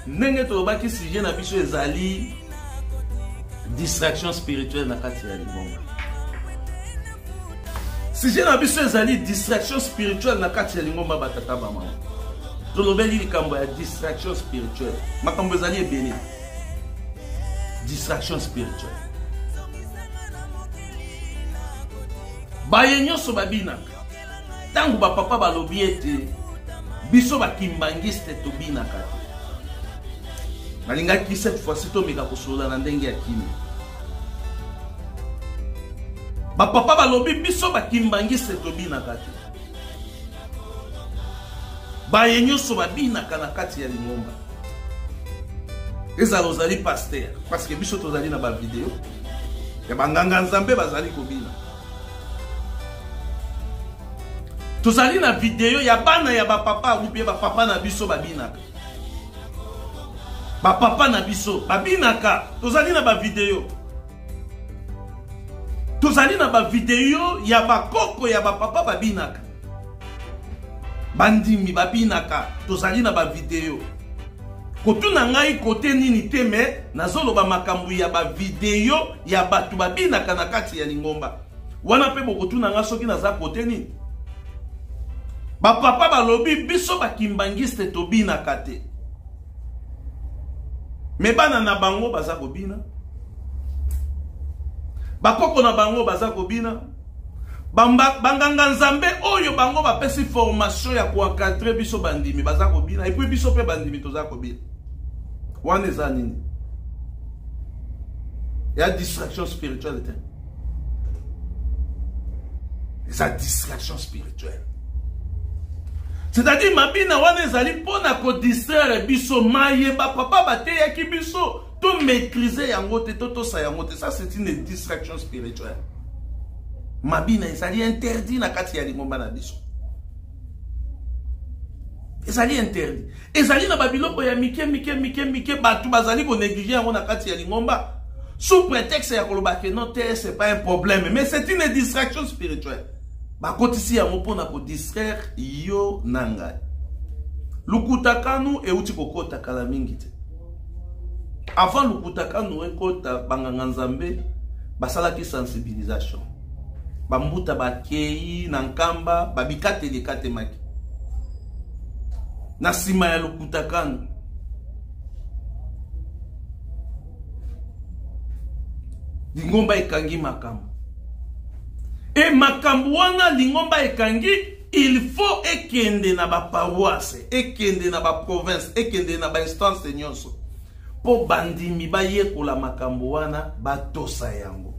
Nenge tolobaki sujet na biso ezali distraction spirituelle na kati ya lingomba. Sujet na biso ezali distraction spirituelle na kati ya lingomba batata ba mama. Tolobeli likambo ya distraction spirituelle. Makambo ezali ebele. Distraction spirituelle. Baye nyonso babinaka. Tangu ba papa balobi ete biso bakimbangiste tobinaka. Nalingaki cette fois-ci tomeka kosola na ndenge ya kimi. Ba papa balobi biso bakimbangiste tobinaka. Baye nyonso babinaka na kati ya lingomba. Ezalo zali pasteur parce que biso tozali na ba vidéo. Ya banganga nzambe bazali kobina. Tozali na vidéo ya bana ya ba papa ou bien ba papa na biso babinaka. Ba papa na biso babinaka. Tozali na ba vidéo. Tozali na ba vidéo ya ba koko ya ba papa babinaka. Bandimi babinaka. Tozali na ba vidéo. Kotuna ngai kote nini teme nazolo ba makambu ya ba vidéo ya batu babinaka na kati ya lingomba. Wana pe bokotuna nga soki naza kote nini. Ba papa balobi biso bakimbangiste tobinaka te. Me bana na bango baza kobina. Bakoko na bango baza kobina. Banganga nzambe oyo bango bapesi formation ya kuakadre biso bandimi baza kobina. Et puis biso pe bandimi toza kobina. Wana eza nini? Ya distraction spirituelle. Eza distraction spirituelle. C'est-à-dire mabina wana ezali pona ko distraire biso maye ba papa bateyaki biso to maîtriser yango te to sa yango te. Ça c'est une distraction spirituelle. Mabina ezali interdit na kati ya lingomba na biso. Ezali interdit. Ezali na babiloko ya mike batu bazali ko négliger yango na kati ya lingomba sous prétexte ya koloba que non te c'est pas un problème mais c'est une distraction spirituelle. Bakotisi ya mopona ko distraire yo nanga. Lukutakanu euti kokota kala mingi te. Avant lukutakanu ekota banganga nzambe basalaki sensibilisation. Bambuta bakei na nkamba babikate lekate maki. Na sima ya lukutakanu lingomba ekangi makambo. Et makambo wana lingomba ekangi, il faut ekende na ba paroisse, ekende na ba province, ekende na ba instance nyonso. Po bandimi ba yekola makambo wana batosa yango.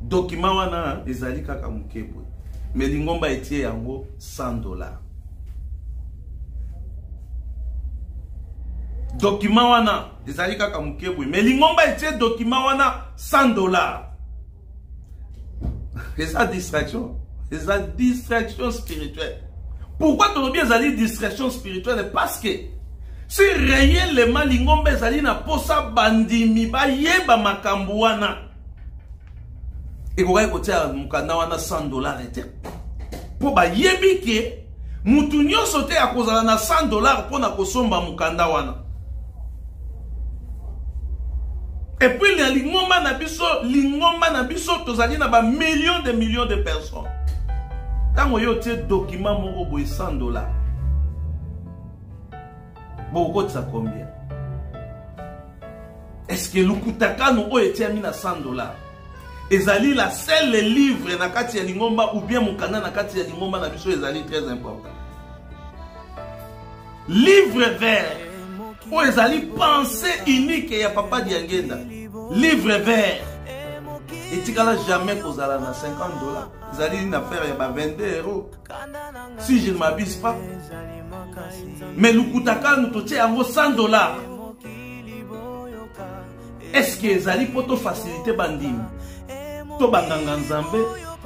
Document wana ezali kaka mukebwe. Mais lingomba etie yango $100. Document wana ezali kaka mukebwe. Mais lingomba etie document wana $100. C'est ça distraction. C'est ça distraction spirituelle. Pourquoi tu as bien dit distraction spirituelle? Parce que si réellement lingombe ezali na posa bandimi ba yeba makambo wana. Et vous voyez côté mukanda wana $100 était. Pour ba yebi ke mutu nyonso te akozala na $100 pour na kosomba mukanda wana. Et puis les lingomba na biso tozali na ba millions de personnes. Tango yo tie document moko boy $100. Beaucoup ça combien? Est-ce que lukutakano o etie ami na $100? Ezali la seule livre na kati ya lingomba ou bien mukanda na kati ya lingomba na biso ezali très important. Livre vert. O ezali pensée unique ya papa Diangenda. Livre vert. Et tu n'as jamais causé na $50. Ezali une affaire ya ba 22 €. Si je ne m'abuse pas. Mais lukutaka nous totie yango $100. Est-ce que ezali poto facilité bandimi? To banganga nzambe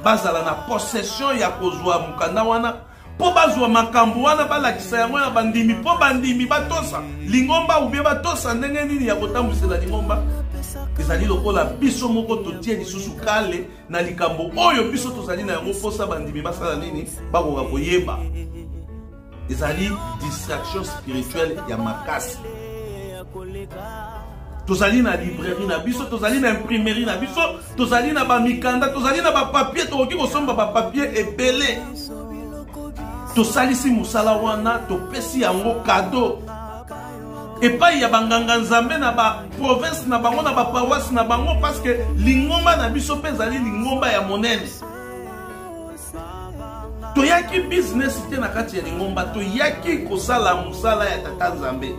bazala na possession ya kozwa mukanda wana. Po bazwa makambo wana balakisa yango na bandimi po bandimi batosa lingomba ou bien batosa ndenge nini ya kotambusela lingomba ezali lokola biso moko totie lisusu kale na likambo oyo biso tozali na yango posa bandimi basala nini bakoka koyeba. ezali distraction spirituelle ya makasi. Tozali na librairie na biso, tozali na imprimerie na biso, tozali na ba mikanda, tozali na ba papier, tokoki kosomba ba papier ebele. Tosalisi musala wana, topesi yango cadeau. Epai ya banganga nzambe na ba province na bango na ba paroisse na bango, parce que lingomba na biso pe ezali lingomba ya monene. Toyaki business te na kati ya lingomba, toyaki kosala musala ya tata nzambe.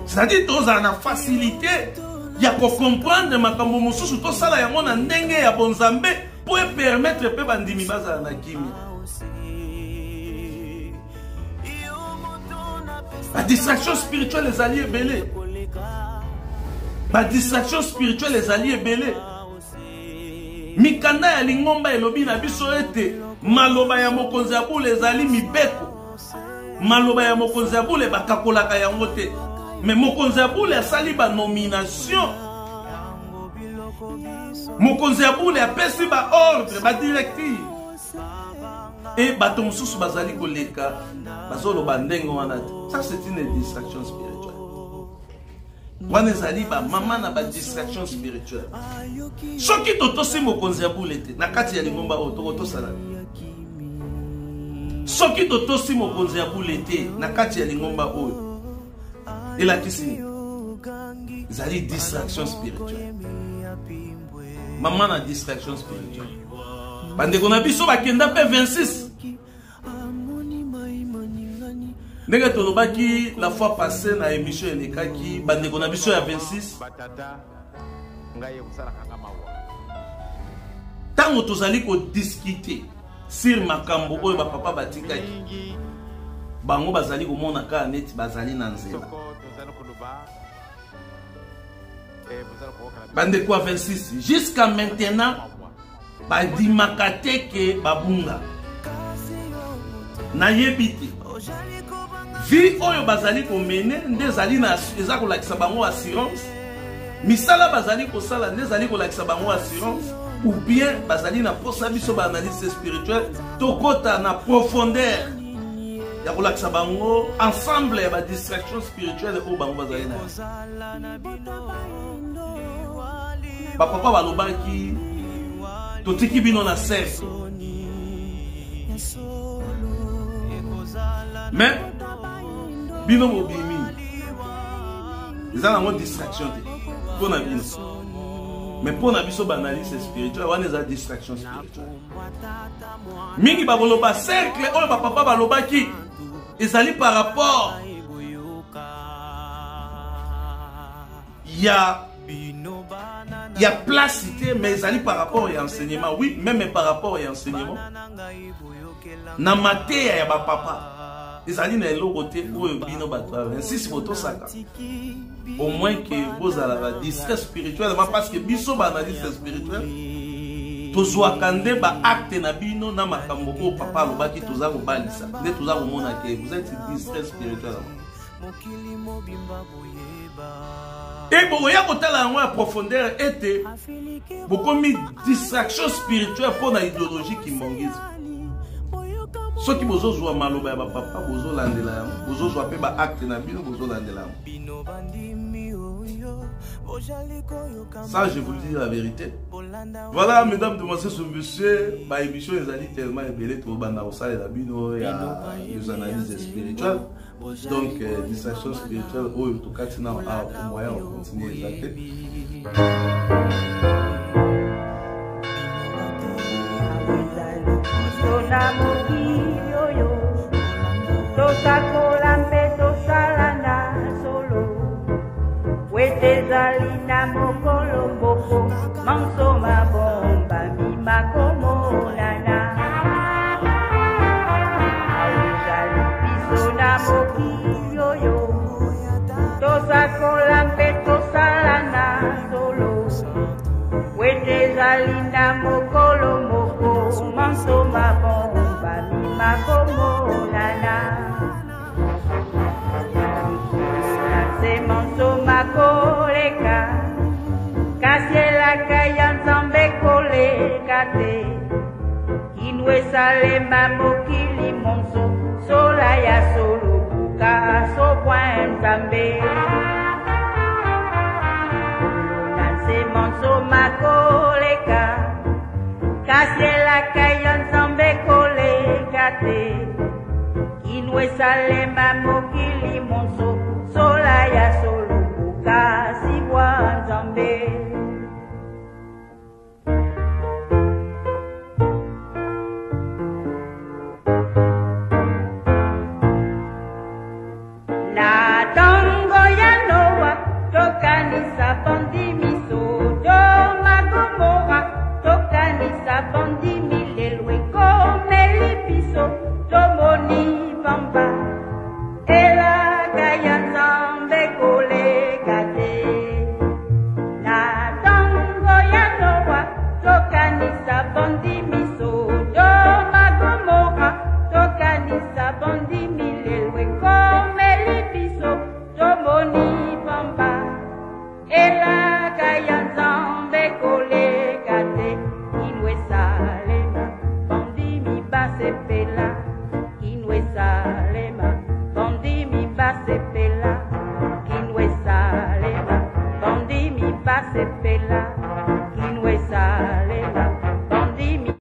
C'est-à-dire tozala na facilité ya ko comprendre makambo mosusu tosala yango na ndenge ya bonzambe pour permettre pe bandimi bazala na kimia. La distraction spirituelle les alliés belé. La distraction spirituelle les alliés belé. Mikanda ya lingomba elobi na biso ete maloba ya mokonzi ya bule ezali mibeko. Maloba ya mokonzi ya bule bakakolaka yango te. Mais mokonzi ya bule asali ba nomination. Mokonzi ya bule apesi ba ordre, ba directive. Et bato mosusu bazali koleka bazolo bandenge wana. Ça c'est une distraction spirituelle. Wana ezali ba mama na ba distraction spirituelle. Soki totosi mokonzi ya bule te na kati ya lingomba oto tosala. Soki totosi mokonzi ya bule te na kati ya lingomba oyo elakisi ezali distraction spirituelle. Mama na distraction spirituelle. Bandeko na biso bakenda pe 26. Ndenge tolobaki la fois passée na émission elekaki bandeko na biso ya 26. Tango tozali ko discuter sur makambo oyo ba papa batikaki. Bango bazali ko mona ka net bazali na nzela. Bandeko 26 jusqu'à maintenant badimakate ke babunga na yebiti vi oyo bazali ko mene nde zali na eza ko lakisa bango assurance misala bazali ko sala nde zali ko lakisa bango assurance ou bien bazali na posa biso ba analyse spirituelle tokota na profondeur ya ko lakisa bango ensemble ya ba distraction spirituelle o bango bazali na papa balobaki totiki bino na cercle. Mais bino mobimi ils ont une distraction pour na bino. Mais pour na biso banalise spirituelle wana eza distraction spirituelle. Mingi baboloba cercle oyo ba papa balobaki ezali par rapport il y a placité, mais ils allaient par rapport à l'enseignement. Oui, même par rapport à l'enseignement. Na matière ya ba papa. Ils allaient na lo côté où bino batwa. Ainsi si moto saka. Au moins que vous avez la distress spirituelle, parce que biso ba analyse spirituelle. Tozwa kande ba acte na bino na makambo ko papa lo baki toza ko balisa. Ne toza ko mona que vous êtes distress spirituelle. Et pour y avoir la profondeur était beaucoup de distraction spirituelle pour la idéologie qui m'engage. Ceux qui vous ont maloba ba papa vous ont landela, vous ont appelé ba acte na bino vous ont landela. Ça je vous le dis la vérité. Voilà mesdames, demoiselles, messieurs, ma émission les a tellement ébélé tout banda au salle la bino et les analyses spirituelles. Donc, distraction spirituelle, oh, en tout cas, tu n'as pas moyen de continuer à exalter. Linda mokolo moko manso mabomba mi makomo nana se manso makoleka kasiela kaya nzambe koleka te inwe salema mokili monso sola ya solo buka so point zambe nanse monso makoleka kasela kayon zambe koleka te inwe salema mokili monso sola ya solo buka si point zambe Sepela